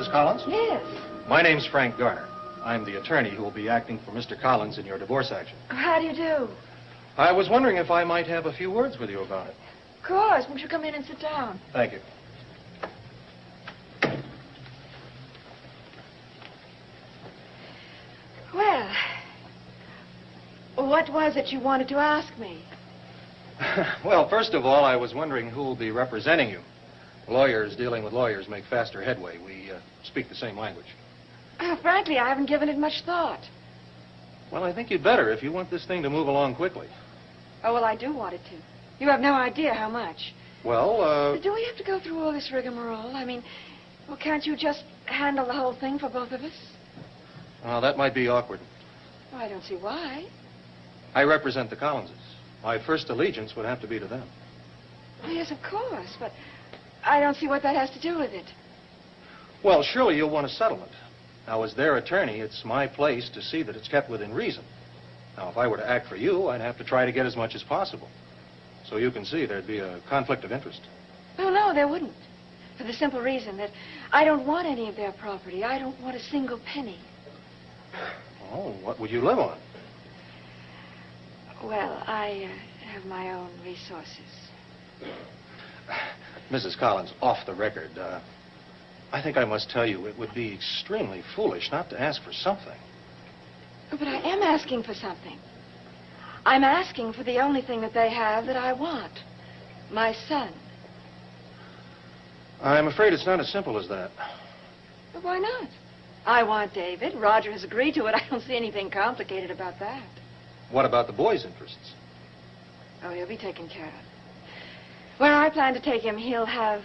Mrs. Collins? Yes. My name's Frank Garner. I'm the attorney who will be acting for Mr. Collins in your divorce action. How do you do? I was wondering if I might have a few words with you about it. Of course. Won't you come in and sit down? Thank you. Well, what was it you wanted to ask me? Well, first of all, I was wondering who will be representing you. Lawyers dealing with lawyers make faster headway. We speak the same language. Frankly, I haven't given it much thought. Well, I think you'd better if you want this thing to move along quickly. Oh, well, I do want it to. You have no idea how much. Well, Do we have to go through all this rigmarole? I mean, well, can't you just handle the whole thing for both of us? well, that might be awkward. Oh, I don't see why. I represent the Collinses. My first allegiance would have to be to them. Oh, yes, of course, but I don't see what that has to do with it. Well, surely you'll want a settlement. Now, as their attorney, it's my place to see that it's kept within reason. Now, if I were to act for you, I'd have to try to get as much as possible. So you can see there'd be a conflict of interest. Oh, no, there wouldn't. For the simple reason that I don't want any of their property. I don't want a single penny. Oh, what would you live on? Well, I have my own resources. Mrs. Collins, off the record, I think I must tell you it would be extremely foolish not to ask for something. Oh, but I am asking for something. I'm asking for the only thing that they have that I want. My son. I'm afraid it's not as simple as that. But why not? I want David. Roger has agreed to it. I don't see anything complicated about that. What about the boy's interests? Oh, he'll be taken care of. Where I plan to take him, he'll have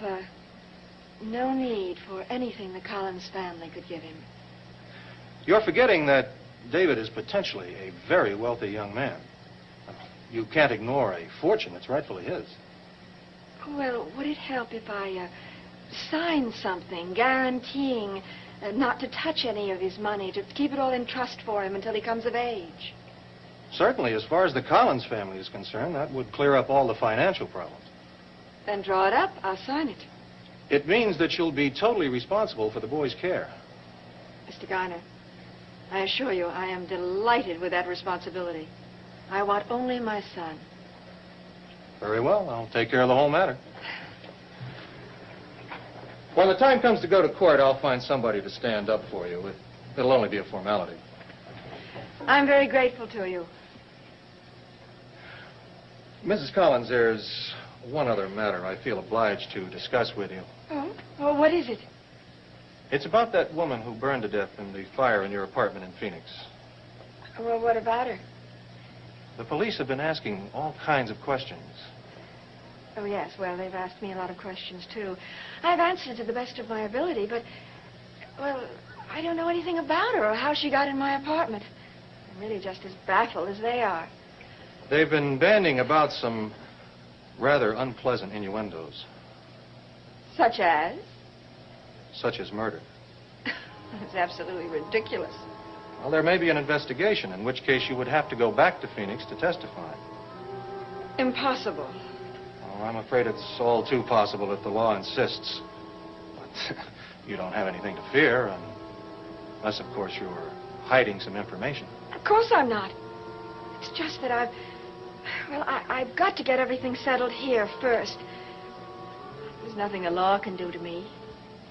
no need for anything the Collins family could give him. You're forgetting that David is potentially a very wealthy young man. You can't ignore a fortune that's rightfully his. Well, would it help if I signed something guaranteeing not to touch any of his money, to keep it all in trust for him until he comes of age? Certainly, as far as the Collins family is concerned, that would clear up all the financial problems. Then draw it up. I'll sign it. It means that you'll be totally responsible for the boy's care. Mr. Garner, I assure you I am delighted with that responsibility. I want only my son. Very well. I'll take care of the whole matter. When the time comes to go to court, I'll find somebody to stand up for you. It'll only be a formality. I'm very grateful to you. Mrs. Collins, there's one other matter I feel obliged to discuss with you. Oh? Oh, what is it? It's about that woman who burned to death in the fire in your apartment in Phoenix. Well, what about her? The police have been asking all kinds of questions. Oh, yes. Well, they've asked me a lot of questions, too. I've answered to the best of my ability, but, well, I don't know anything about her or how she got in my apartment. I'm really just as baffled as they are. They've been bandying about some rather unpleasant innuendos. Such as? Such as murder. It's absolutely ridiculous. Well, there may be an investigation, in which case you would have to go back to Phoenix to testify. Impossible. Oh, I'm afraid it's all too possible if the law insists. But you don't have anything to fear, unless, of course, you're hiding some information. Of course I'm not. It's just that I've got to get everything settled here first. There's nothing the law can do to me.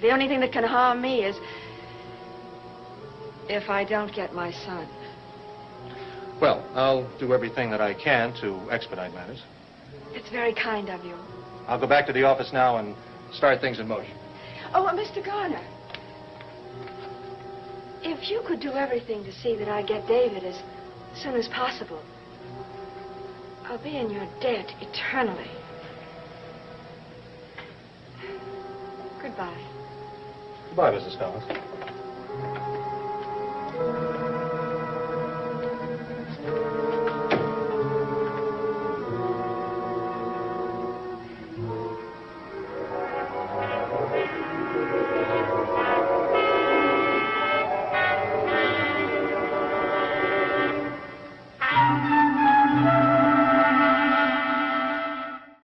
The only thing that can harm me is if I don't get my son. Well, I'll do everything that I can to expedite matters. It's very kind of you. I'll go back to the office now and start things in motion. Oh, Mr. Garner. If you could do everything to see that I get David as soon as possible, I'll be in your debt eternally. Goodbye. Goodbye, Mrs. Collins.